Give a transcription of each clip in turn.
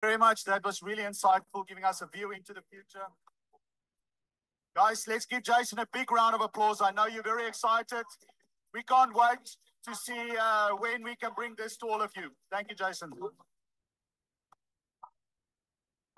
Very much. That was really insightful, giving us a view into the future. Guys, let's give Jason a big round of applause. I know you're very excited. We can't wait to see when we can bring this to all of you. Thank you, Jason.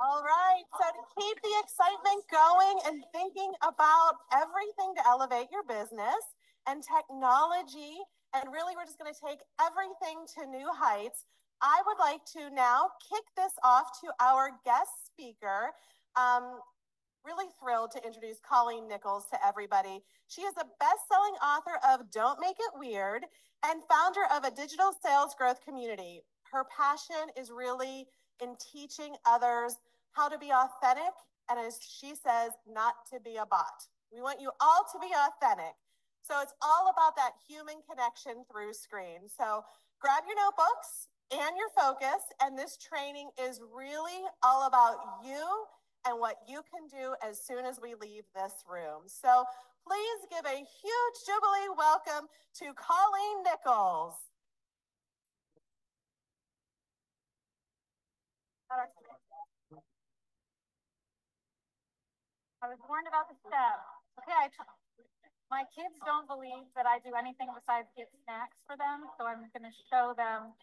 All right, so to keep the excitement going and thinking about everything to elevate your business and technology, and really we're just going to take everything to new heights, I would like to now kick this off to our guest speaker. Really thrilled to introduce Colleen Nichols to everybody. She is a best-selling author of Don't Make It Weird and founder of a digital sales growth community. Her passion is really in teaching others how to be authentic, and as she says, not to be a bot. We want you all to be authentic. So it's all about that human connection through screen. So grab your notebooks and your focus, and this training is really all about you and what you can do as soon as we leave this room. So please give a huge Jubilee welcome to Colleen Nichols. I was warned about the step. Okay, my kids don't believe that I do anything besides get snacks for them, so I'm going to show them.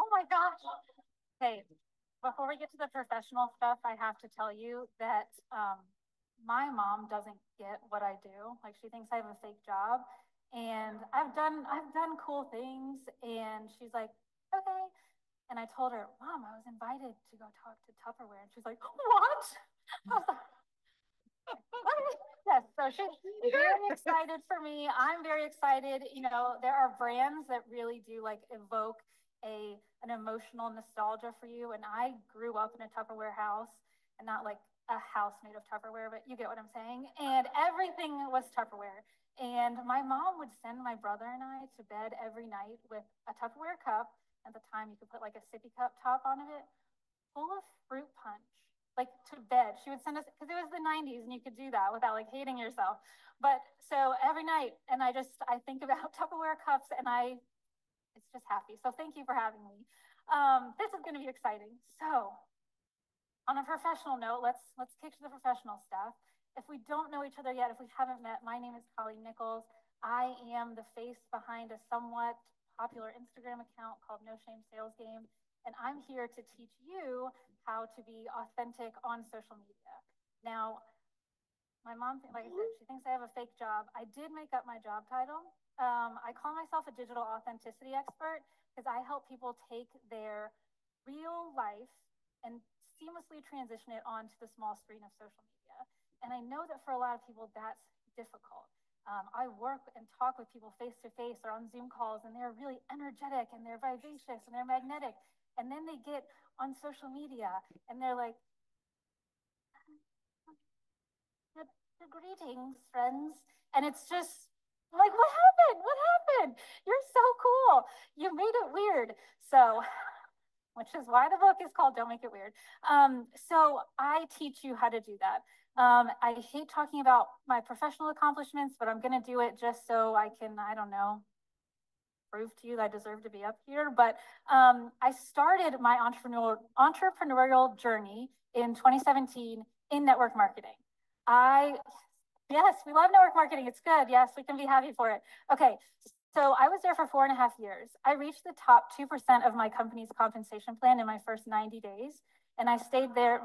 Oh my gosh. Okay, before we get to the professional stuff, I have to tell you that my mom doesn't get what I do. Like, she thinks I have a fake job, and I've done cool things, and she's like, okay. And I told her, Mom, I was invited to go talk to Tupperware, and she's like, what? I was like, yes, so she's very excited for me. I'm very excited. You know, there are brands that really do like evoke an emotional nostalgia for you. And I grew up in a Tupperware house, and not like a house made of Tupperware, but you get what I'm saying. And everything was Tupperware. And my mom would send my brother and I to bed every night with a Tupperware cup. At the time, you could put like a sippy cup top on it, full of fruit punch, like to bed. She would send us, because it was the 90s and you could do that without like hating yourself. But so every night, and I think about Tupperware cups, and it's just happy. So thank you for having me. This is going to be exciting. So on a professional note, let's kick to the professional stuff. If we don't know each other yet, if we haven't met, my name is Colleen Nichols. I am the face behind a somewhat popular Instagram account called No Shame Sales Game. And I'm here to teach you how to be authentic on social media. Now, my mom, like I said, she thinks I have a fake job. I did make up my job title. I call myself a digital authenticity expert because I help people take their real life and seamlessly transition it onto the small screen of social media. And I know that for a lot of people, that's difficult. I work and talk with people face to face or on Zoom calls, and they're really energetic and they're vivacious and they're magnetic. And then they get on social media and they're like, greetings, friends. And it's just like, what happened? What happened? You're so cool. You made it weird. So, which is why the book is called Don't Make It Weird. So I teach you how to do that. I hate talking about my professional accomplishments, but I'm going to do it just so I can, I don't know, prove to you that I deserve to be up here. But I started my entrepreneurial journey in 2017 in network marketing. Yes, we love network marketing. It's good. Yes, we can be happy for it. Okay, so I was there for 4.5 years. I reached the top 2% of my company's compensation plan in my first 90 days. And I stayed there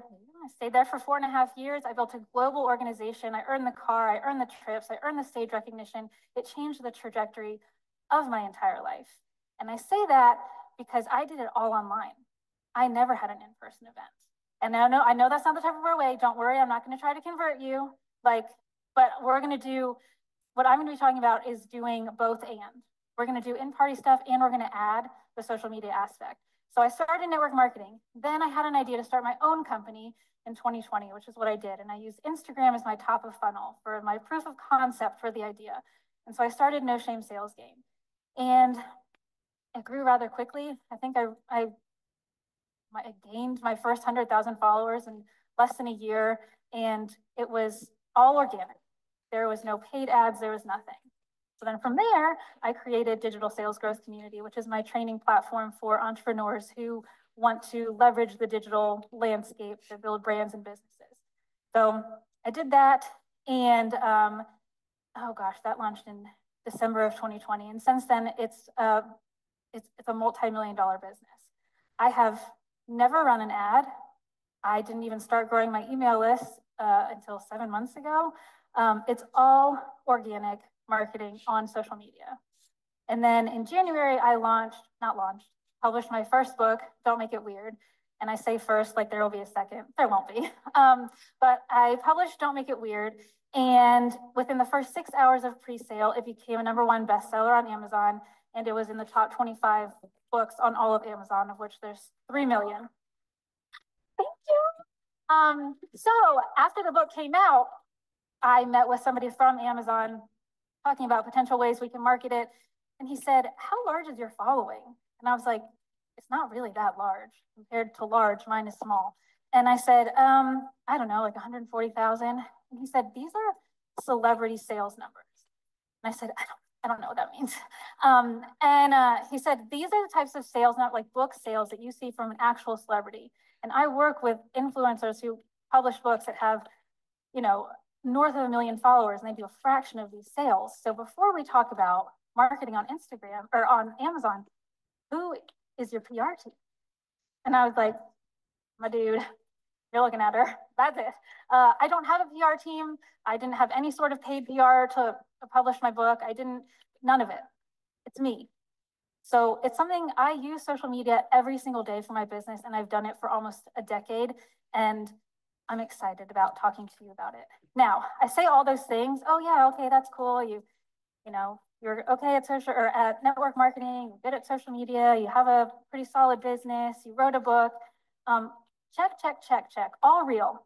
for 4.5 years. I built a global organization. I earned the car, I earned the trips, I earned the stage recognition. It changed the trajectory of my entire life. And I say that because I did it all online. I never had an in-person event. And I know that's not the Tupperware way. Don't worry, I'm not going to try to convert you. But we're going to do, what I'm going to be talking about is doing both and. We're going to do in-party stuff, and we're going to add the social media aspect. So I started network marketing. Then I had an idea to start my own company in 2020, which is what I did. And I used Instagram as my top of funnel for my proof of concept for the idea. And so I started No Shame Sales Game. And it grew rather quickly. I think I gained my first 100,000 followers in less than a year. And it was all organic. There was no paid ads, there was nothing. So then from there, I created Digital Sales Growth Community, which is my training platform for entrepreneurs who want to leverage the digital landscape to build brands and businesses. So I did that, and oh gosh, that launched in December of 2020. And since then, it's a multi-million-dollar business. I have never run an ad. I didn't even start growing my email list until 7 months ago. It's all organic marketing on social media. And then in January, I published my first book, Don't Make It Weird. And I say first, like there will be a second. There won't be. But I published Don't Make It Weird. And within the first 6 hours of pre-sale, it became a #1 bestseller on Amazon. And it was in the top 25 books on all of Amazon, of which there's 3 million. Thank you. So after the book came out, I met with somebody from Amazon talking about potential ways we can market it. And he said, how large is your following? And I was like, it's not really that large compared to large, mine is small. And I said, I don't know, like 140,000. And he said, these are celebrity sales numbers. And I said, I don't know what that means. He said, these are the types of sales, not like book sales that you see from an actual celebrity. And I work with influencers who publish books that have, you know, north of 1 million followers, and they do a fraction of these sales. So before we talk about marketing on Instagram or on Amazon, who is your PR team? And I was like, my dude, you're looking at her. That's it. I don't have a PR team. I didn't have any sort of paid PR to publish my book. None of it. It's me. So it's something I use social media every single day for my business, and I've done it for almost a decade. And I'm excited about talking to you about it. Now, I say all those things. Oh yeah, okay, that's cool. You know, you're okay at social or at network marketing, you're good at social media, you have a pretty solid business, you wrote a book. Check. All real.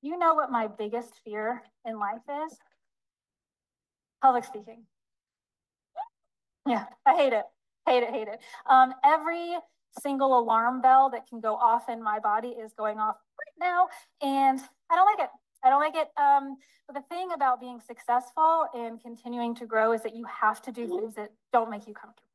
You know what my biggest fear in life is? Public speaking. Yeah, I hate it. Hate it. Every single alarm bell that can go off in my body is going off right now, and I don't like it. But the thing about being successful and continuing to grow is that you have to do things that don't make you comfortable.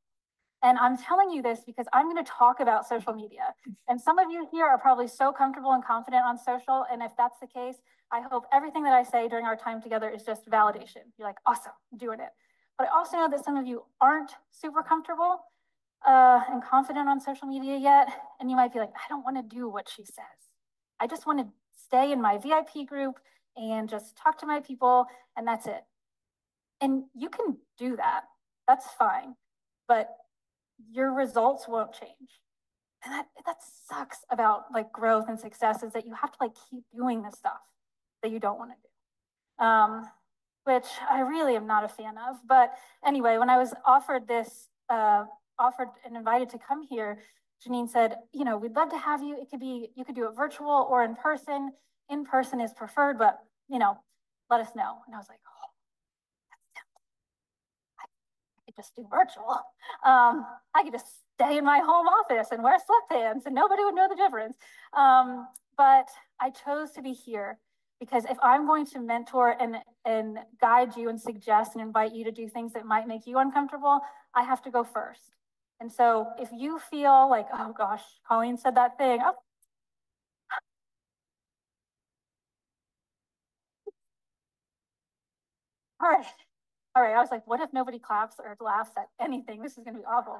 And I'm telling you this because I'm going to talk about social media. And some of you here are probably so comfortable and confident on social. And if that's the case, I hope everything that I say during our time together is just validation. You're like, awesome, I'm doing it. But I also know that some of you aren't super comfortable and confident on social media yet. And you might be like, I don't want to do what she says. I just want to stay in my VIP group and just talk to my people, and that's it. And you can do that. That's fine. But your results won't change. And that sucks about like growth and success, is that you have to like keep doing the stuff that you don't want to do, which I really am not a fan of. But anyway, when I was offered and invited to come here, Janine said, you know, we'd love to have you. You could do it virtual or in person. In person is preferred, but you know, let us know. And I was like, oh, I could just do virtual. I could just stay in my home office and wear sweatpants and nobody would know the difference. But I chose to be here because if I'm going to mentor and guide you and suggest and invite you to do things that might make you uncomfortable, I have to go first. And so if you feel like, oh gosh, Colleen said that thing. Oh. All right. I was like, what if nobody claps or laughs at anything? This is going to be awful.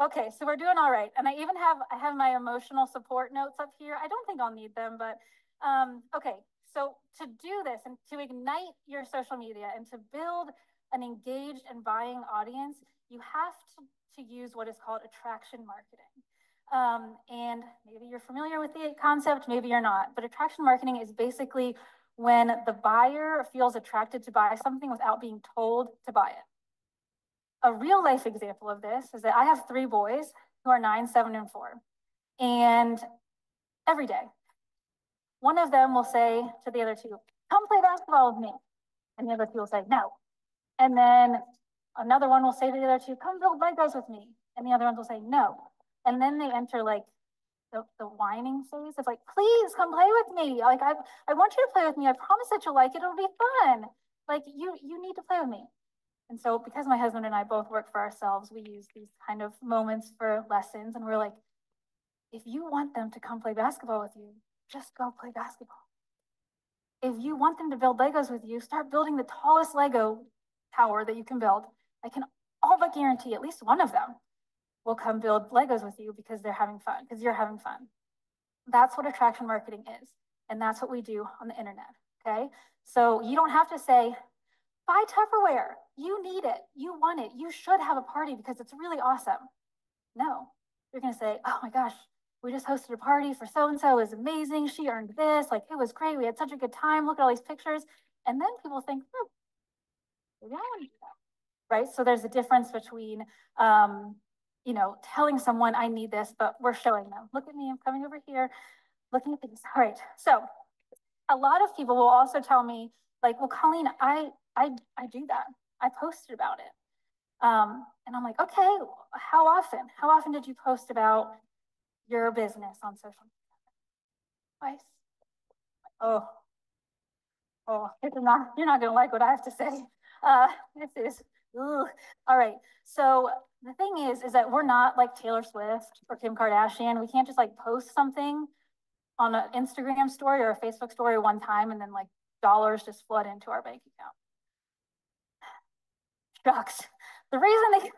Okay, so we're doing all right. And I have my emotional support notes up here. I don't think I'll need them, but okay. So to do this and to ignite your social media and to build an engaged and buying audience, you have to use what is called attraction marketing. And maybe you're familiar with the concept, maybe you're not, but attraction marketing is basically when the buyer feels attracted to buy something without being told to buy it. A real life example of this is that I have 3 boys who are 9, 7, and 4. And every day, one of them will say to the other 2, come play basketball with me. And the other 2 will say, no. And then another one will say to the other 2, come build Legos with me. And the other ones will say, no. And then they enter like the whining phase of like, please come play with me. Like, I want you to play with me. I promise that you'll like it. It'll be fun. Like, you need to play with me. And so because my husband and I both work for ourselves, we use these kind of moments for lessons. And we're like, if you want them to come play basketball with you, just go play basketball. If you want them to build Legos with you, start building the tallest Lego tower that you can build. I can all but guarantee at least one of them will come build Legos with you because they're having fun, because you're having fun. That's what attraction marketing is. And that's what we do on the internet, okay? So you don't have to say, buy Tupperware. You need it. You want it. You should have a party because it's really awesome. No, you're going to say, oh my gosh, we just hosted a party for so-and-so. It was amazing. She earned this. Like, it was great. We had such a good time. Look at all these pictures. And then people think, maybe I want to do that, right? So there's a difference between, you know, telling someone I need this, but we're showing them. Look at me. I'm coming over here, looking at things. All right. So a lot of people will also tell me, like, well, Colleen, I do that. I posted about it. And I'm like, okay, how often? How often did you post about your business on social media? Twice. Oh, you're not gonna like what I have to say. This is, ugh. All right. So the thing is that we're not like Taylor Swift or Kim Kardashian. We can't just like post something on an Instagram story or a Facebook story one time and then like dollars just flood into our bank account. Shucks. The reason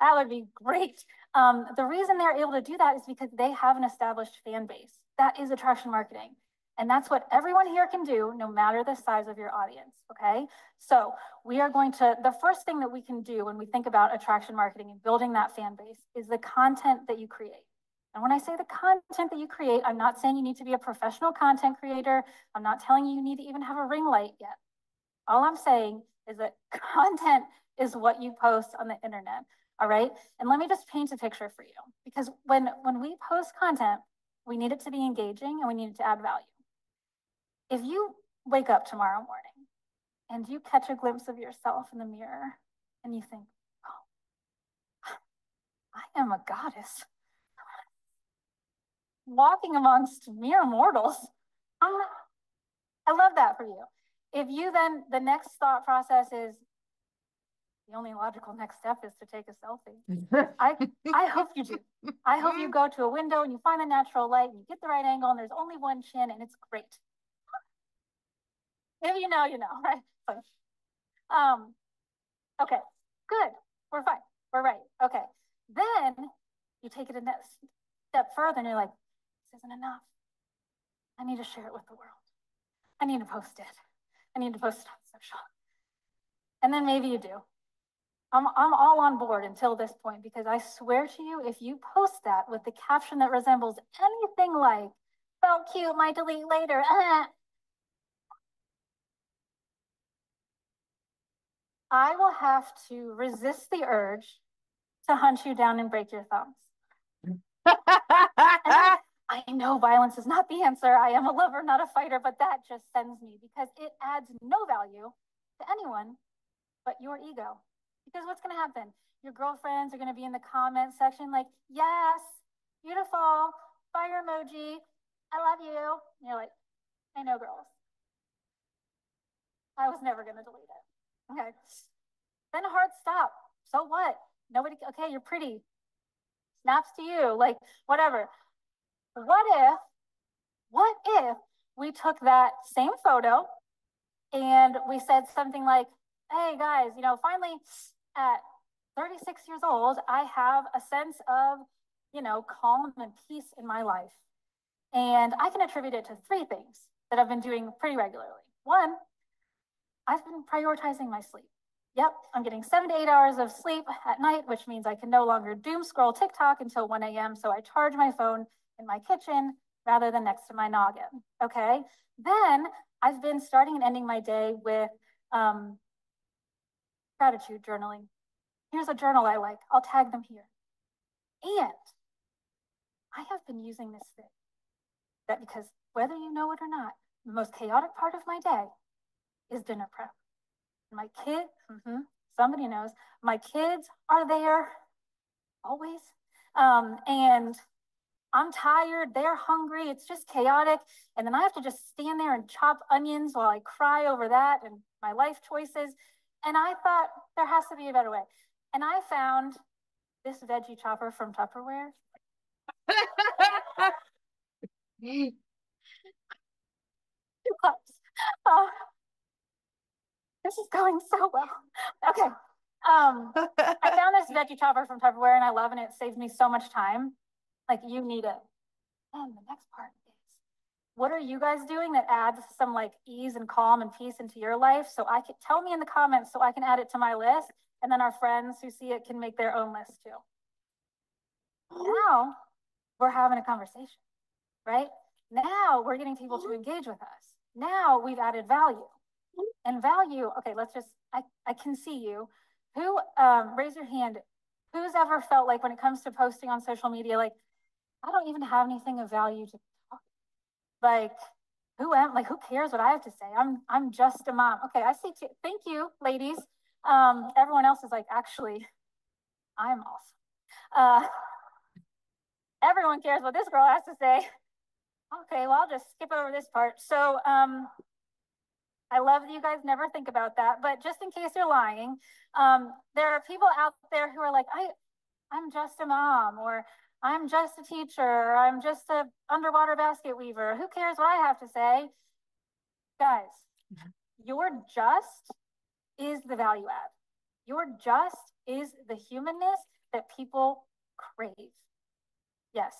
that would be great. The reason they're able to do that is because they have an established fan base. That is attraction marketing. And that's what everyone here can do, no matter the size of your audience, okay? So we are going to, the first thing that we can do when we think about attraction marketing and building that fan base is the content that you create. And when I say the content that you create, I'm not saying you need to be a professional content creator. I'm not telling you you need to even have a ring light yet. All I'm saying is that content is what you post on the internet, all right? And let me just paint a picture for you, because when we post content, we need it to be engaging and we need it to add value. If you wake up tomorrow morning and you catch a glimpse of yourself in the mirror and you think, oh, I am a goddess walking amongst mere mortals. I love that for you. If you then, the next thought process is, the only logical next step is to take a selfie. I hope you do. I hope you go to a window and you find the natural light and you get the right angle and there's only one chin and it's great. If you know, you know, right? Okay, good. We're fine. We're right. Okay. Then you take it a next step further and you're like, this isn't enough. I need to share it with the world. I need to post it. I need to post it on social. And then maybe you do. I'm all on board until this point, because I swear to you, if you post that with the caption that resembles anything like, so cute, might delete later, I will have to resist the urge to hunt you down and break your thumbs. I know violence is not the answer. I am a lover, not a fighter, but that just sends me, because it adds no value to anyone but your ego. Because what's going to happen? Your girlfriends are going to be in the comment section like, yes, beautiful, fire emoji, I love you. And you're like, I know, girls. I was never going to delete it. Okay. Then a hard stop. So what? Nobody, okay, you're pretty. Snaps to you, like whatever. What if we took that same photo and we said something like, hey guys, you know, finally at 36 years old, I have a sense of, you know, calm and peace in my life. And I can attribute it to three things that I've been doing pretty regularly. One, I've been prioritizing my sleep. Yep, I'm getting 7 to 8 hours of sleep at night, which means I can no longer doom scroll TikTok until 1 a.m. So I charge my phone in my kitchen rather than next to my noggin, okay? Then I've been starting and ending my day with gratitude journaling. Here's a journal I like. I'll tag them here. And I have been using this thing that, because whether you know it or not, the most chaotic part of my day is dinner prep. My kid, somebody knows, my kids are there always. And I'm tired, they're hungry, it's just chaotic. And then I have to just stand there and chop onions while I cry over that and my life choices. And I thought there has to be a better way. And I found this veggie chopper from Tupperware. This is going so well. Okay. I found this veggie chopper from Tupperware and I love it. It saves me so much time. Like, you need it. And the next part is, what are you guys doing that adds some like ease and calm and peace into your life? So I can tell me in the comments so I can add it to my list. And then our friends who see it can make their own list too. Now we're having a conversation, right? Now we're getting people to engage with us. Now we've added value. And value, okay, let's just, I can see you. Who, raise your hand, who's ever felt like when it comes to posting on social media, like, I don't even have anything of value to talk. Like, who cares what I have to say? I'm just a mom. Okay, I see, thank you, ladies. Everyone else is like, actually, I'm awesome. Everyone cares what this girl has to say. Okay, well, I'll just skip over this part. So, I love that you guys never think about that, but just in case you're lying, there are people out there who are like, I'm just a mom, or I'm just a teacher, or I'm just a underwater basket weaver. Who cares what I have to say? Guys, your just is the value add. Your just is the humanness that people crave. Yes.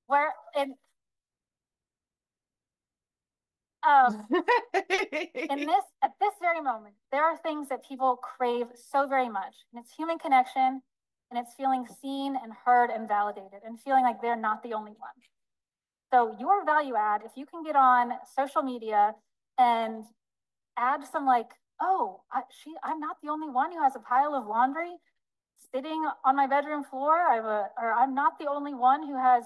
Where in at this very moment, there are things that people crave so very much, and it's human connection, and it's feeling seen and heard and validated, and feeling like they're not the only one. So your value add, if you can get on social media and add some like, oh, I'm not the only one who has a pile of laundry sitting on my bedroom floor. Or I'm not the only one who has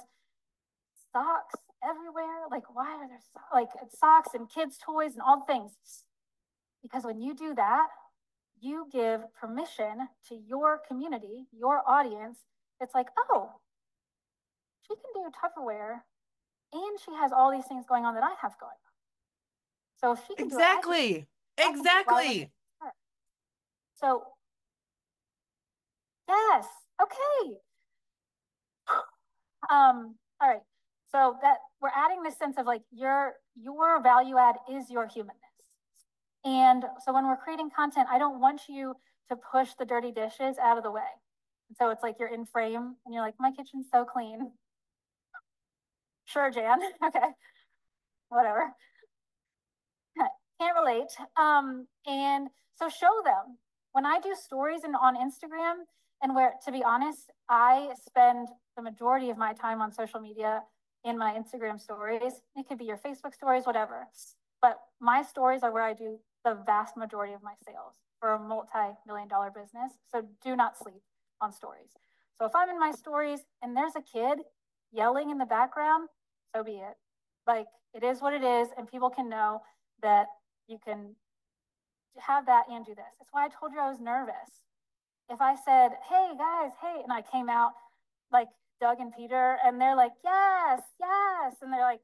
socks everywhere. Like, why are there like socks and kids' toys and all things? Because when you do that, you give permission to your community, your audience. It's like, oh, she can do Tupperware, and she has all these things going on that I have going on. So if she can exactly, exactly. So yes, okay. All right. So that we're adding this sense of like your value add is your humanness. And so when we're creating content, I don't want you to push the dirty dishes out of the way. And so it's like you're in frame and you're like, my kitchen's so clean. Sure, Jan. Okay. Whatever. Can't relate. And so show them. When I do stories on Instagram, and where, to be honest, I spend the majority of my time on social media in my Instagram stories. It could be your Facebook stories, whatever. But my stories are where I do the vast majority of my sales for a multi-million-dollar business. So do not sleep on stories. So if I'm in my stories and there's a kid yelling in the background, so be it. Like, it is what it is, and people can know that you can have that and do this. That's why I told you I was nervous. If I said, hey guys, hey, and I came out like Doug and Peter, and they're like, yes, yes, and they're like,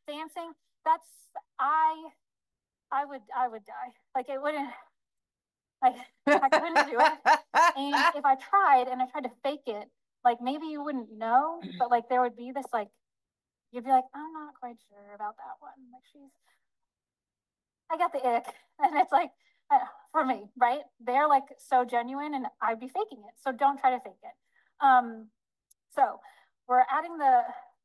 dancing, that's, I would die. Like, it wouldn't, like, I couldn't do it. And if I tried to fake it, like, maybe you wouldn't know, but like, there would be this, like, you'd be like, I'm not quite sure about that one. Like, I got the ick. And it's like, for me, right? They're like so genuine and I'd be faking it. So don't try to fake it. So we're adding the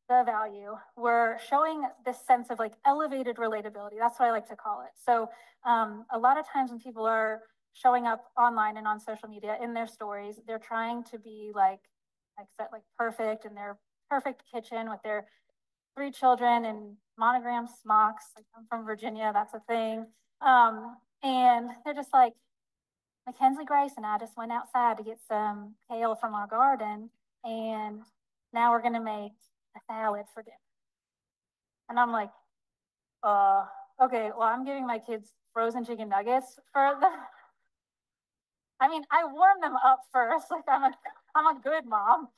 value. We're showing this sense of like elevated relatability. That's what I like to call it. So a lot of times when people are showing up online and on social media in their stories, they're trying to be like perfect in their perfect kitchen with their 3 children and monogram smocks. Like, I'm from Virginia, that's a thing. And they're just like, Mackenzie Grace and I just went outside to get some kale from our garden, and now we're gonna make a salad for dinner. And I'm like, okay, well, I'm giving my kids frozen chicken nuggets for the, I mean, I warm them up first. Like, I'm a good mom.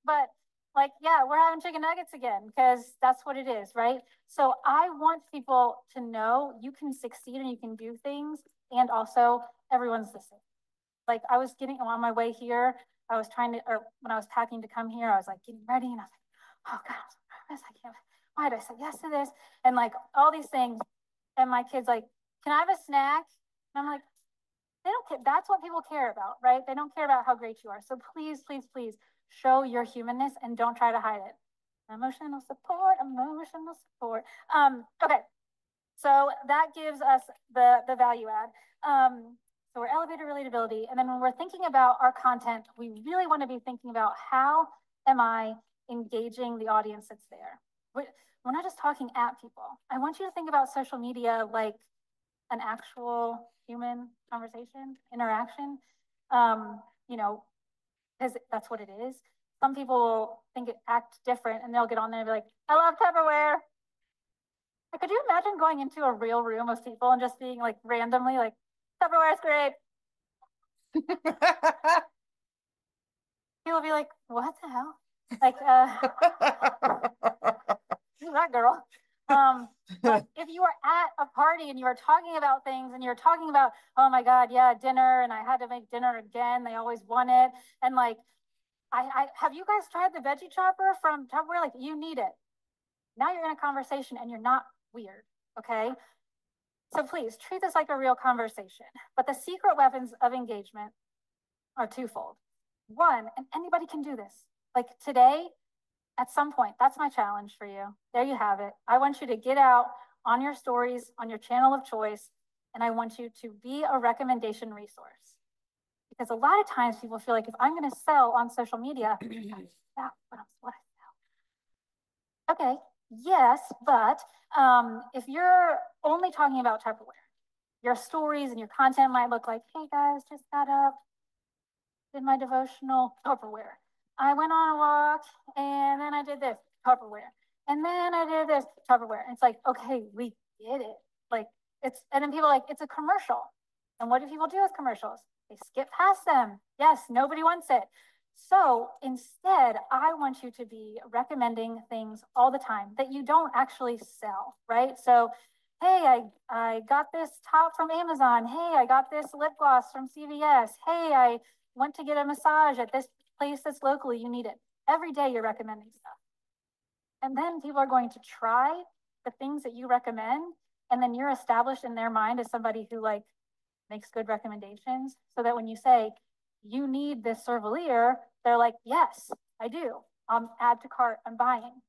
But Like, yeah, we're having chicken nuggets again because that's what it is, right? So I want people to know you can succeed and you can do things, and also everyone's the same. Like I was getting on my way here, I was trying to, or when I was packing to come here, I was like getting ready and I was like, oh God, I'm so nervous. I can't, why did I say yes to this? And like all these things. And my kid's like, can I have a snack? And I'm like, they don't care. That's what people care about, right? They don't care about how great you are. So please, please, please show your humanness and don't try to hide it. Emotional support, emotional support. Okay. So that gives us the value add. So we're elevator relatability. And then when we're thinking about our content, we really want to be thinking about how am I engaging the audience that's there? We're not just talking at people. I want you to think about social media like an actual human conversation, interaction, you know, because that's what it is. Some people think it act different and they'll get on there and be like, I love Tupperware. Like, could you imagine going into a real room of people and just being like randomly like, Tupperware is great. People will be like, what the hell? Like, who's that girl? But if you are at a party and you are talking about things and you're talking about, oh my God, yeah, dinner, and I had to make dinner again. They always want it. And like, I have you guys tried the veggie chopper from Tupperware? Like, you need it. Now you're in a conversation and you're not weird, okay? So please treat this like a real conversation. But the secret weapons of engagement are twofold. One, and anybody can do this. Like today, at some point, that's my challenge for you. There you have it. I want you to get out on your stories, on your channel of choice, and I want you to be a recommendation resource. Because a lot of times people feel like if I'm going to sell on social media, that's what I sell. Okay, yes, but if you're only talking about Tupperware, your stories and your content might look like, hey guys, just got up, did my devotional, Tupperware. I went on a walk and then I did this, Tupperware. And then I did this, Tupperware. And it's like, okay, we get it. Like and then people are like, it's a commercial. And what do people do with commercials? They skip past them. Yes, nobody wants it. So instead, I want you to be recommending things all the time that you don't actually sell, right? So, hey, I got this top from Amazon. Hey, I got this lip gloss from CVS. Hey, I went to get a massage at this place that's locally. You need it. Every day you're recommending stuff. And then people are going to try the things that you recommend. And then you're established in their mind as somebody who like makes good recommendations, so that when you say you need this Cervelier, they're like, yes, I do. Add to cart, I'm buying,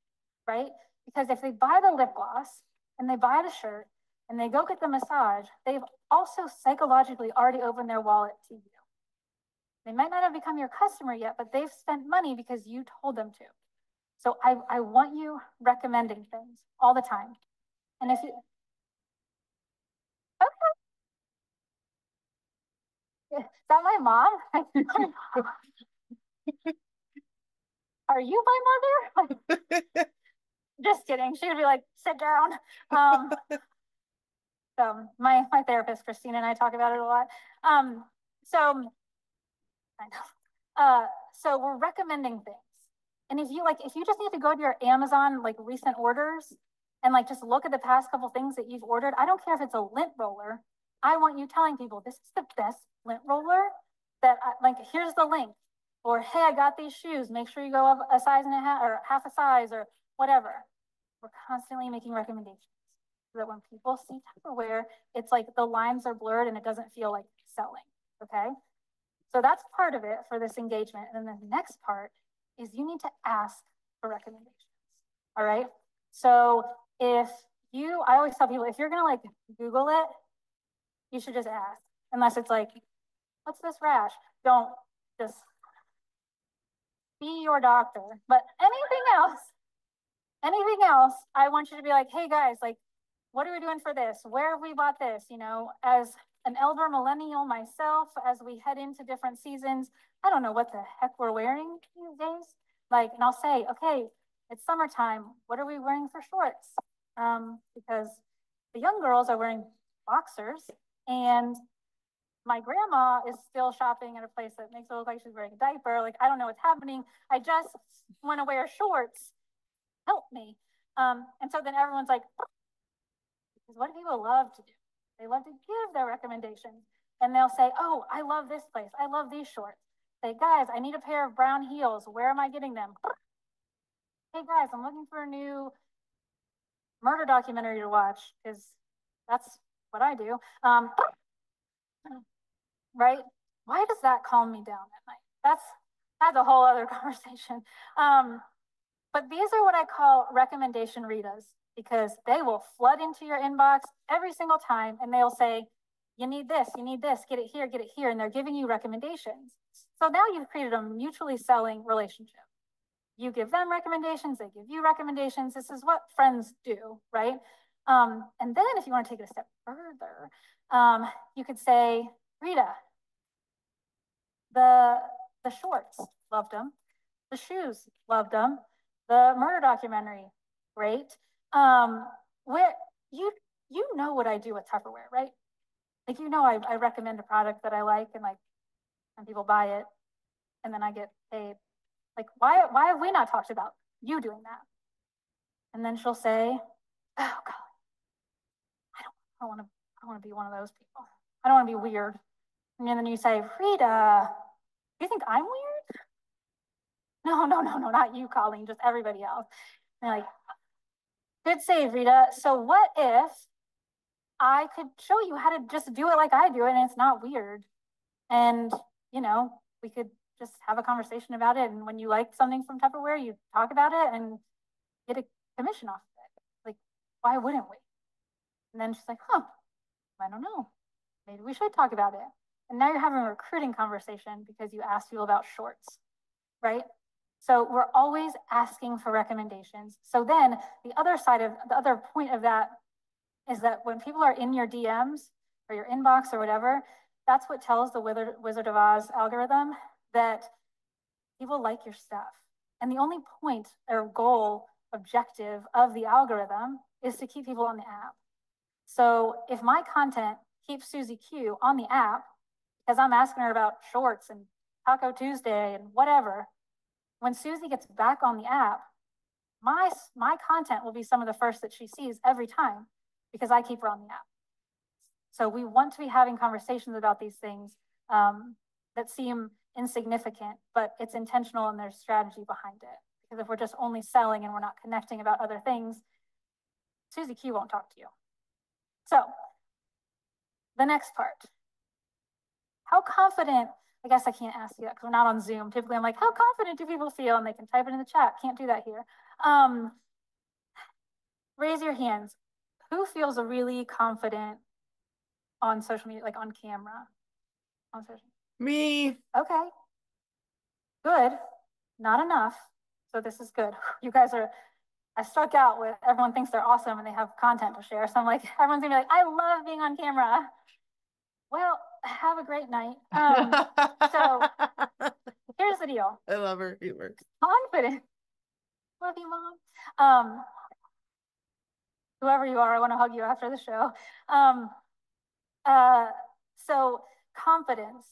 right? Because if they buy the lip gloss and they buy the shirt and they go get the massage, they've also psychologically already opened their wallet to you. They might not have become your customer yet, but they've spent money because you told them to. So I want you recommending things all the time. And if you, okay, is that my mom? Are you my mother? Just kidding. She would be like, sit down. So my therapist, Christina, and I talk about it a lot. So I know. So we're recommending things. And if you just need to go to your Amazon like recent orders and like just look at the past couple things that you've ordered, I don't care if it's a lint roller. I want you telling people this is the best lint roller that like here's the link. Or hey, I got these shoes. Make sure you go up a size and a half or half a size or whatever. We're constantly making recommendations so that when people see Tupperware, it's like the lines are blurred and it doesn't feel like selling. Okay. So that's part of it for this engagement. And then the next part is you need to ask for recommendations. All right. So I always tell people, if you're going to like Google it, you should just ask, unless it's like, what's this rash? Don't just be your doctor. But anything else, I want you to be like, hey guys, like, what are we doing for this? Where have we bought this? You know, as an elder millennial myself, as we head into different seasons, I don't know what the heck we're wearing these days. Like, and I'll say, okay, it's summertime. What are we wearing for shorts? Because the young girls are wearing boxers and my grandma is still shopping at a place that makes it look like she's wearing a diaper. Like, I don't know what's happening. I just want to wear shorts. Help me. And so then everyone's like, because what do people love to do? They love to give their recommendations. And they'll say, oh, I love this place. I love these shorts. Say, guys, I need a pair of brown heels. Where am I getting them? Hey, guys, I'm looking for a new murder documentary to watch because that's what I do. Right? Why does that calm me down at night? That's a whole other conversation. But these are what I call recommendation Ritas because they will flood into your inbox every single time and they'll say, you need this, get it here, and they're giving you recommendations. So now you've created a mutually selling relationship. You give them recommendations, they give you recommendations. This is what friends do, right? And then if you want to take it a step further, you could say, Rita, the shorts, loved them. The shoes, loved them. The murder documentary, great. Where you know what I do with Tupperware, right? Like, you know, I recommend a product that I like and people buy it and then I get paid. Like, why have we not talked about you doing that? And then she'll say, oh God, I don't want to be one of those people. I don't want to be weird. And then you say, Rita, do you think I'm weird? No, not you, Colleen, just everybody else. And like, good save, Rita. So what if I could show you how to just do it like I do it and it's not weird? And, you know, we could just have a conversation about it. And when you like something from Tupperware, you talk about it and get a commission off of it. Like, why wouldn't we? And then she's like, I don't know. Maybe we should talk about it. And now you're having a recruiting conversation because you asked people about shorts, right? So we're always asking for recommendations. So then the other point of that is that when people are in your DMs or your inbox or whatever, that's what tells the Wizard of Oz algorithm that people like your stuff. And the only point or goal, objective of the algorithm is to keep people on the app. So if my content keeps Susie Q on the app, because I'm asking her about shorts and Taco Tuesday and whatever, when Susie gets back on the app, my content will be some of the first that she sees every time because I keep her on the app. So we want to be having conversations about these things that seem insignificant, but it's intentional and there's strategy behind it. Because if we're just only selling and we're not connecting about other things, Susie Q won't talk to you. So the next part, how confident, I guess I can't ask you that because we're not on Zoom. Typically I'm like, how confident do people feel? And they can type it in the chat. Can't do that here. Raise your hands. Who feels really confident on social media, like on camera? On social? Me. Okay. Good. Not enough. So this is good. You guys are, I struck out with everyone thinks they're awesome and they have content to share. So I'm like, everyone's gonna be like, I love being on camera. Well, have a great night. So here's the deal. I love her humor. Confident. Love you, Mom. Whoever you are, I want to hug you after the show. So confidence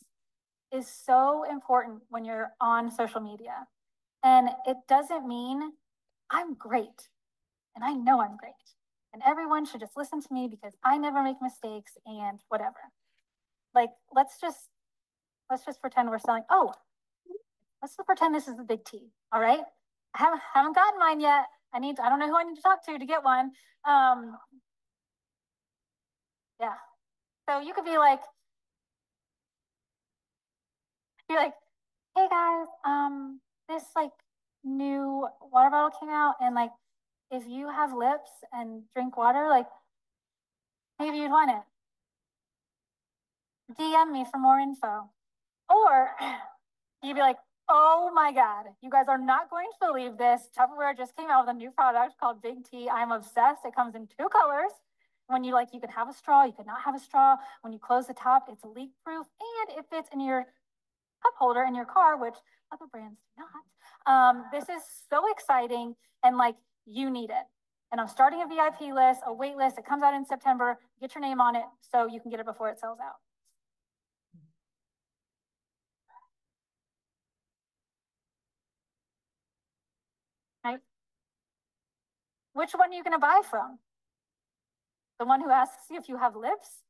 is so important when you're on social media. And it doesn't mean I'm great. And I know I'm great. And everyone should just listen to me because I never make mistakes and whatever. Like, let's just pretend we're selling. Oh, let's just pretend this is the big T. All right. I haven't gotten mine yet. I don't know who I need to talk to get one. Yeah. So you could be like, hey guys, this like new water bottle came out and like, if you have lips and drink water, like maybe you'd want it. DM me for more info. Or you'd be like, oh my God, you guys are not going to believe this. Tupperware just came out with a new product called Big T. I'm obsessed. It comes in 2 colors. When you like, you can have a straw, you could not have a straw. When you close the top, it's leak proof and it fits in your cup holder in your car, which other brands do not. This is so exciting and like you need it. And I'm starting a VIP list, a wait list. It comes out in September. Get your name on it so you can get it before it sells out. which one are you going to buy from? The one who asks you if you have lips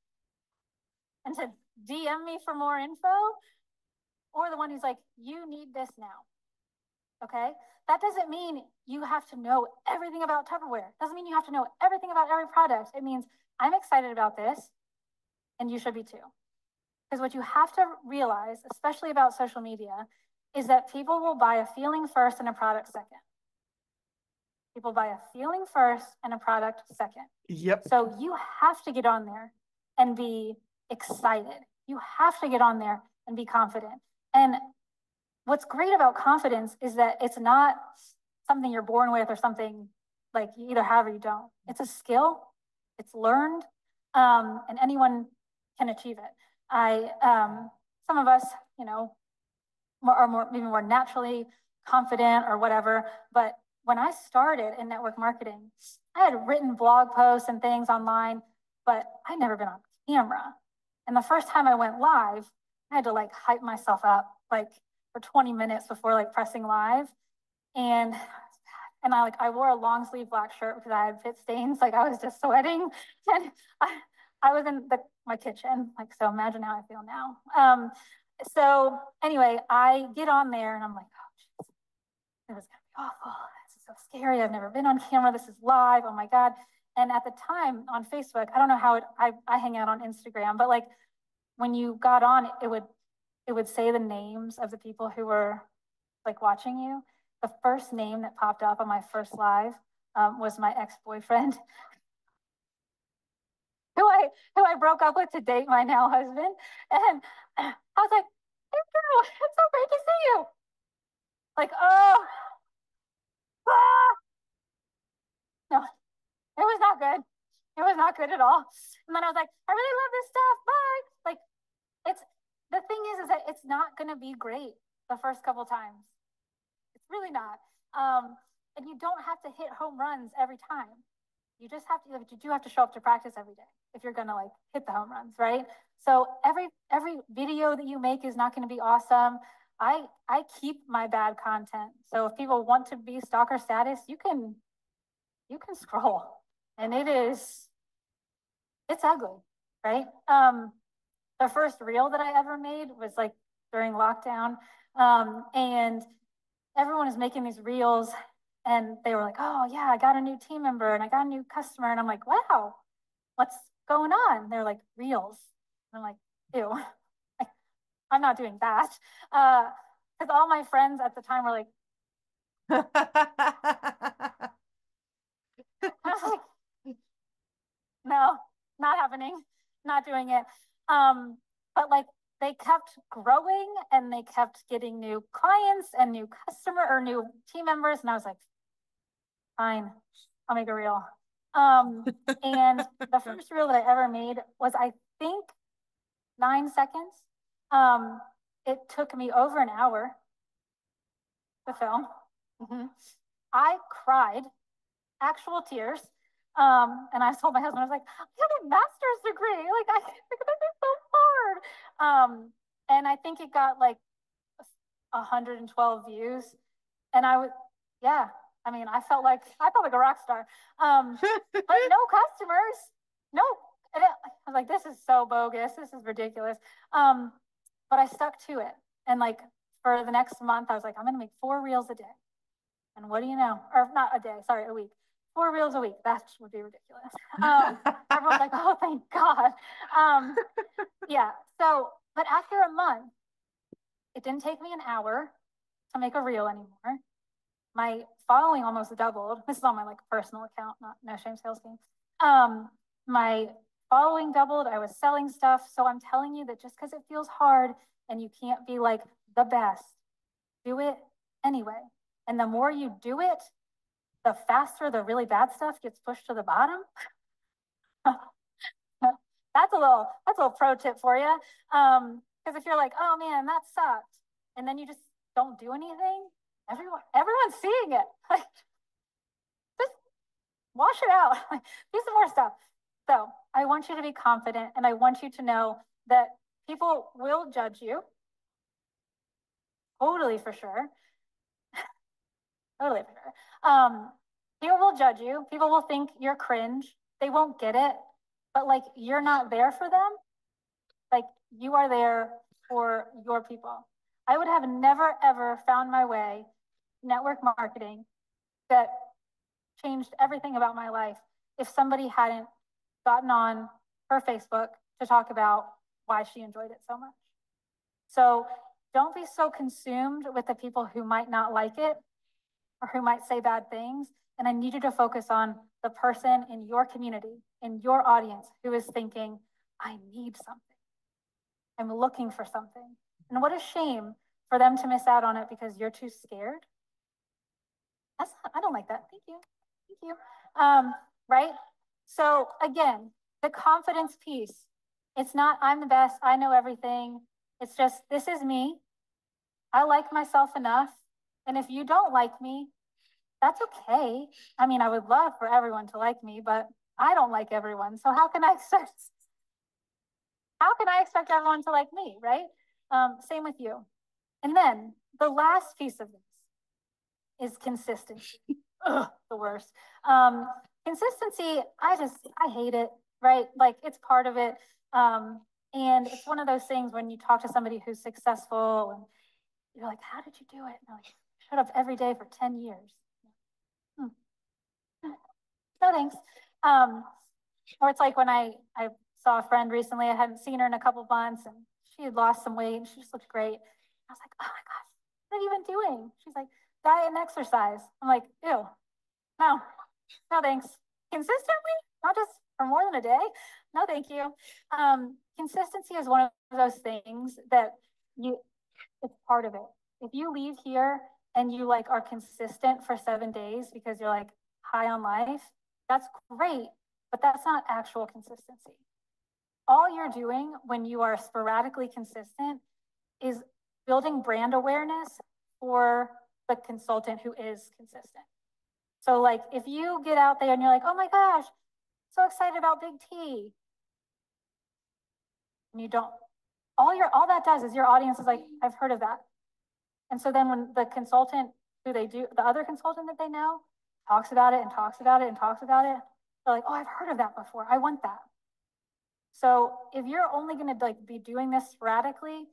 and to DM me for more info? Or the one who's like, you need this now, okay? That doesn't mean you have to know everything about Tupperware. Doesn't mean you have to know everything about every product. It means I'm excited about this, and you should be too. Because what you have to realize, especially about social media, is that people will buy a feeling first and a product second. People buy a feeling first and a product second. Yep. So you have to get on there and be excited. You have to get on there and be confident. And what's great about confidence is that it's not something you're born with or something like you either have or you don't. It's a skill, it's learned, and anyone can achieve it. Some of us, you know, are maybe more naturally confident or whatever, but when I started in network marketing, I had written blog posts and things online, but I'd never been on camera. And the first time I went live, I had to like hype myself up like for 20 minutes before like pressing live. And I wore a long sleeve black shirt because I had pit stains. Like I was just sweating. And I was in my kitchen. Like, so imagine how I feel now. So anyway, I get on there and I'm like, oh, geez, it was gonna be awful. This is so scary. I've never been on camera. This is live. Oh my God. And at the time on Facebook, I don't know how I hang out on Instagram, but like when you got on, it would say the names of the people who were like watching you. The first name that popped up on my first live was my ex-boyfriend, who I broke up with to date my now husband. And I was like, hey girl, it's so great to see you. Like, oh, no, it was not good. It was not good at all. And then I was like, I really love this stuff. Bye. Like, the thing is that it's not going to be great the first couple times. It's really not. And you don't have to hit home runs every time. You just have to, you do have to show up to practice every day if you're going to like hit the home runs, right? So every video that you make is not going to be awesome. I keep my bad content. So if people want to be stalker status, you can scroll, and it's ugly, right? The first reel that I ever made was like during lockdown, and everyone is making these reels, and they were like, "Oh yeah, I got a new team member and I got a new customer," and I'm like, "Wow, what's going on?" They're like, "Reels," and I'm like, "Ew." I'm not doing that. Because all my friends at the time were like, I was like, no, not happening, not doing it. But like they kept growing and they kept getting new clients and new customer or new team members. And I was like, fine, I'll make a reel. And the first reel that I ever made was, I think, 9 seconds. It took me over an hour to film. I cried, actual tears. And I told my husband, I was like, I have a master's degree. Like, I think this is so hard. And I think it got like 112 views. And yeah, I mean, I felt like a rock star. But no customers, no. And I was like, this is so bogus. This is ridiculous. But I stuck to it. And like for the next month, I was like, I'm going to make 4 reels a day. And what do you know? Or not a day, sorry, a week. 4 reels a week. That would be ridiculous. Everyone's like, oh, thank God. Yeah. So, but after a month, it didn't take me an hour to make a reel anymore. My following almost doubled. This is on my like personal account, not No Shame Sales Game. My following doubled. I was selling stuff. So I'm telling you that just because it feels hard and you can't be like the best, do it anyway. And the more you do it, the faster the really bad stuff gets pushed to the bottom. That's a little pro tip for you. Because if you're like, oh man, that sucked, and then you just don't do anything, everyone's seeing it. Like, just wash it out. Do some more stuff. So I want you to be confident, and I want you to know that people will judge you. Totally for sure. Totally for sure. People will judge you. People will think you're cringe. They won't get it. But like, you're not there for them. Like, you are there for your people. I would have never, ever found my way network marketing that changed everything about my life if somebody hadn't gotten on her Facebook to talk about why she enjoyed it so much. So don't be so consumed with the people who might not like it or who might say bad things. And I need you to focus on the person in your community, in your audience, who is thinking, I need something. I'm looking for something. And what a shame for them to miss out on it because you're too scared. I don't like that. Thank you. Thank you. Right? So again, the confidence piece, it's not, I'm the best, I know everything. It's just, this is me. I like myself enough. And if you don't like me, that's okay. I mean, I would love for everyone to like me, but I don't like everyone. So how can I expect everyone to like me, right? Same with you. And then the last piece of this is consistency. Ugh, the worst. Consistency, I hate it, right? Like, it's part of it. And it's one of those things when you talk to somebody who's successful and you're like, how did you do it? And they're like, I showed up every day for 10 years. No thanks. Or it's like when I saw a friend recently, I hadn't seen her in a couple months and she had lost some weight and she just looked great. I was like, oh my gosh, what are you even doing? She's like, diet and exercise. I'm like, ew, no thanks. Consistently, not just for more than a day. No, thank you. Consistency is one of those things that it's part of it. If you leave here and you like are consistent for 7 days because you're like high on life, that's great, but that's not actual consistency. All you're doing when you are sporadically consistent is building brand awareness for the consultant who is consistent. So like, if you get out there and you're like, oh my gosh, so excited about Big T, and you don't, all that does is your audience is like, I've heard of that. And so then when the consultant the other consultant that they know talks about it and talks about it and talks about it, they're like, oh, I've heard of that before. I want that. So if you're only going to like be doing this sporadically,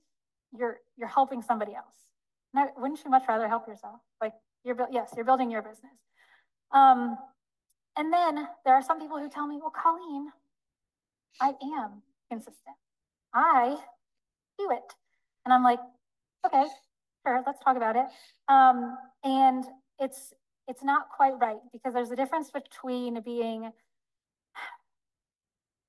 you're helping somebody else. Now, wouldn't you much rather help yourself? Like, you're building your business. And then there are some people who tell me, well, Colleen, I am consistent. I do it. And I'm like, okay, sure, let's talk about it. And it's not quite right because there's a difference between being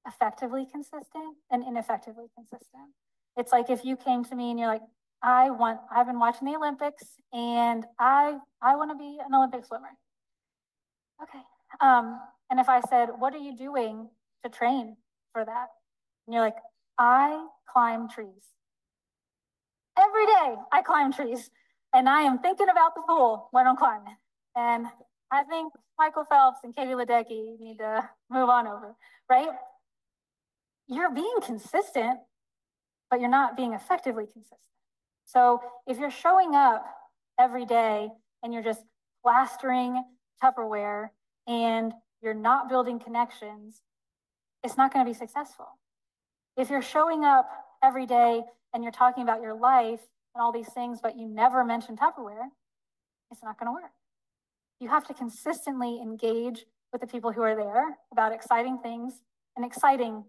effectively consistent and ineffectively consistent. It's like if you came to me and you're like, I've been watching the Olympics and I want to be an Olympic swimmer. Okay. And if I said, what are you doing to train for that? And you're like, I climb trees. Every day I climb trees and I am thinking about the pool when I'm climbing. And I think Michael Phelps and Katie Ledecky need to move on over, right? You're being consistent, but you're not being effectively consistent. So if you're showing up every day and you're just plastering Tupperware and you're not building connections, it's not going to be successful. If you're showing up every day and you're talking about your life and all these things, but you never mention Tupperware, it's not going to work. You have to consistently engage with the people who are there about exciting things, and exciting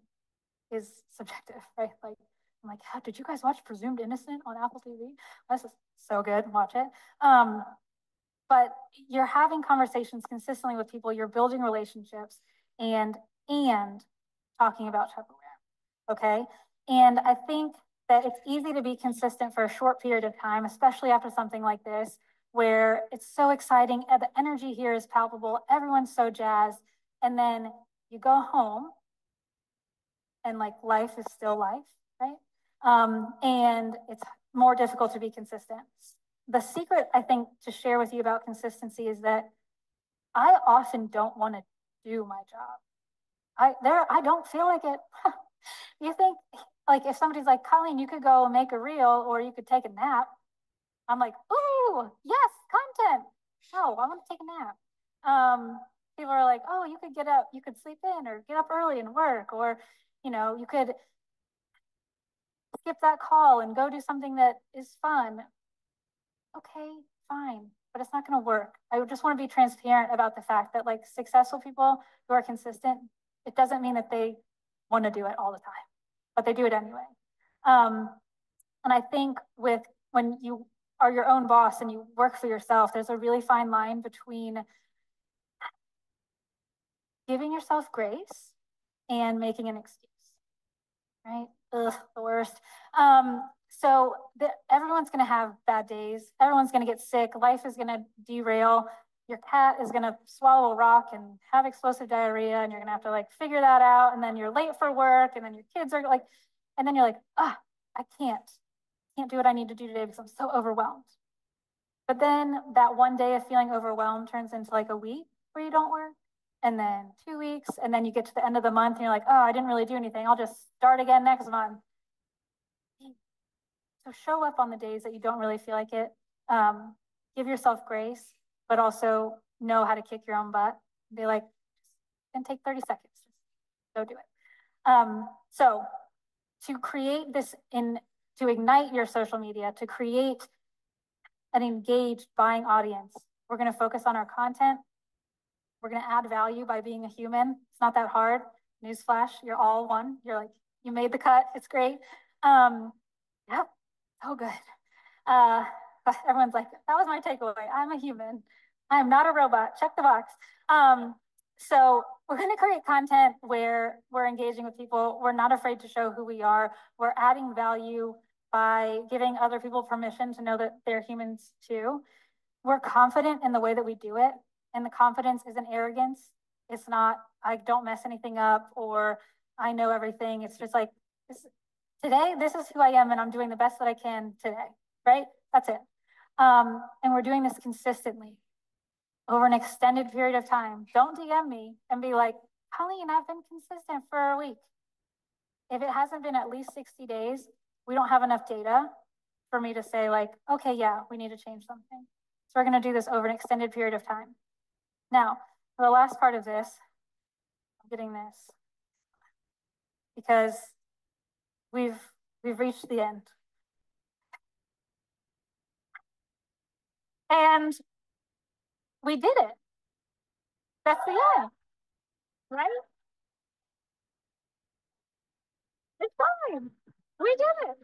is subjective, right? Like, I'm like, how did you guys watch Presumed Innocent on Apple TV? This is so good, watch it. But you're having conversations consistently with people, you're building relationships and talking about Tupperware, okay? And I think that it's easy to be consistent for a short period of time, especially after something like this, where it's so exciting, and the energy here is palpable, everyone's so jazzed, and then you go home and like life is still life, right? And it's more difficult to be consistent. The secret, I think, to share with you about consistency is that I often don't want to do my job. I don't feel like it. You think, like, if somebody's like, Colleen, you could go make a reel or you could take a nap. I'm like, ooh, yes, content. No, I want to take a nap. People are like, oh, you could get up, you could sleep in or get up early and work, or, you could skip that call and go do something that is fun. Okay, fine, but it's not going to work. I just want to be transparent about the fact that like successful people who are consistent, it doesn't mean that they want to do it all the time, but they do it anyway. And I think when you are your own boss and you work for yourself, there's a really fine line between giving yourself grace and making an excuse, right? Ugh, the worst. So everyone's going to have bad days. Everyone's going to get sick. Life is going to derail. Your cat is going to swallow a rock and have explosive diarrhea, and you're going to have to like figure that out. And then you're late for work, and then your kids are like, and then you're like, I can't do what I need to do today because I'm so overwhelmed. But then that one day of feeling overwhelmed turns into like a week where you don't work, and then 2 weeks, and then you get to the end of the month and you're like, oh, I didn't really do anything. I'll just start again next month. So show up on the days that you don't really feel like it. Give yourself grace, but also know how to kick your own butt. Be like, and take 30 seconds. Just go do it. So to create this to ignite your social media, to create an engaged buying audience, we're going to focus on our content. We're going to add value by being a human. It's not that hard. Newsflash, you're all one. You're like, you made the cut. It's great. Yep, so good. Everyone's like, that was my takeaway. I'm a human. I'm not a robot. Check the box. So we're going to create content where we're engaging with people. We're not afraid to show who we are. We're adding value by giving other people permission to know that they're humans too. We're confident in the way that we do it. And the confidence isn't arrogance. It's not, I don't mess anything up or I know everything. It's just like, today, this is who I am and I'm doing the best that I can today, right? That's it. And we're doing this consistently over an extended period of time. Don't DM me and be like, Colleen, I've been consistent for a week. If it hasn't been at least 60 days, we don't have enough data for me to say like, okay, yeah, we need to change something. So we're going to do this over an extended period of time. Now, for the last part of this, I'm getting this because we've reached the end. And we did it. That's the end, right? It's fine. We did it.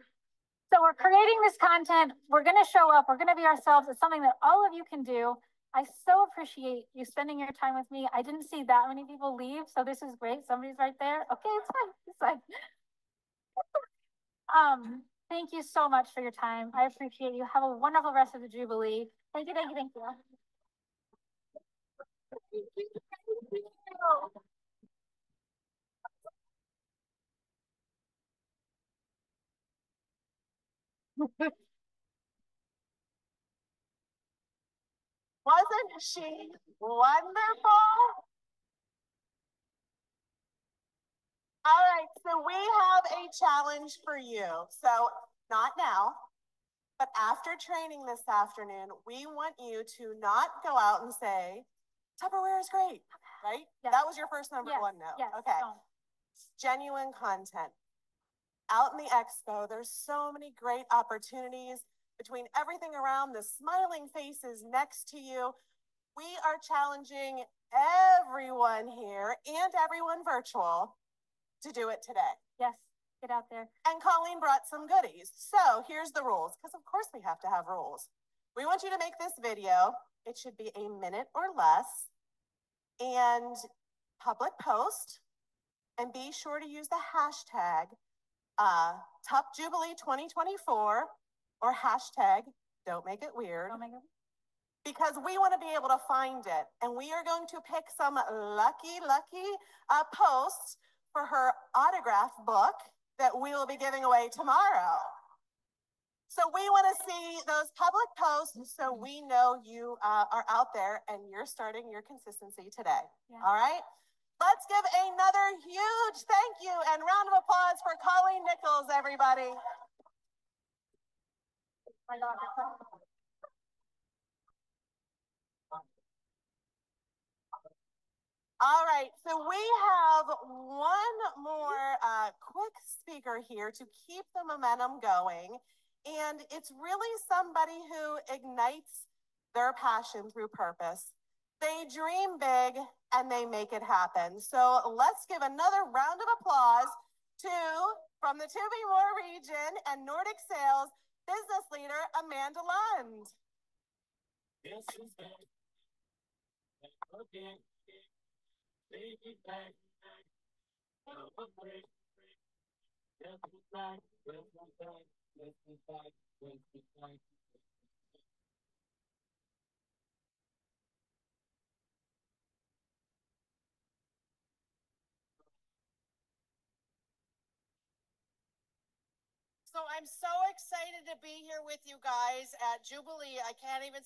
So we're creating this content. We're going to show up. We're going to be ourselves. It's something that all of you can do. I so appreciate you spending your time with me. I didn't see that many people leave, so this is great. Somebody's right there. Okay, it's fine. It's fine. Thank you so much for your time. I appreciate you. Have a wonderful rest of the Jubilee. Thank you, thank you, thank you. Wasn't she wonderful? All right, so we have a challenge for you. So not now, but after training this afternoon, we want you to not go out and say, Tupperware is great, right? Yes. That was your first number Yes. one note. Yes. Okay. Don't. Genuine content. Out in the expo, there's so many great opportunities between everything around the smiling faces next to you. We are challenging everyone here and everyone virtual to do it today. Yes, get out there. And Colleen brought some goodies. So here's the rules, because of course we have to have rules. We want you to make this video. It should be a minute or less. And public post. And be sure to use the hashtag Jubilee 2024 or hashtag Don't Make It Weird. Don't make it. Because we want to be able to find it. And we are going to pick some lucky posts for her autograph book that we will be giving away tomorrow. So we want to see those public posts so we know you are out there and you're starting your consistency today. Yeah. All right? Let's give another huge thank you and round of applause for Colleen Nichols, everybody. All right, so we have one more quick speaker here to keep the momentum going. And it's really somebody who ignites their passion through purpose. They dream big and they make it happen. So let's give another round of applause to, from the To Be More region and Nordic Sales, business leader Amanda Lund. This is So I'm so excited to be here with you guys at Jubilee. I can't even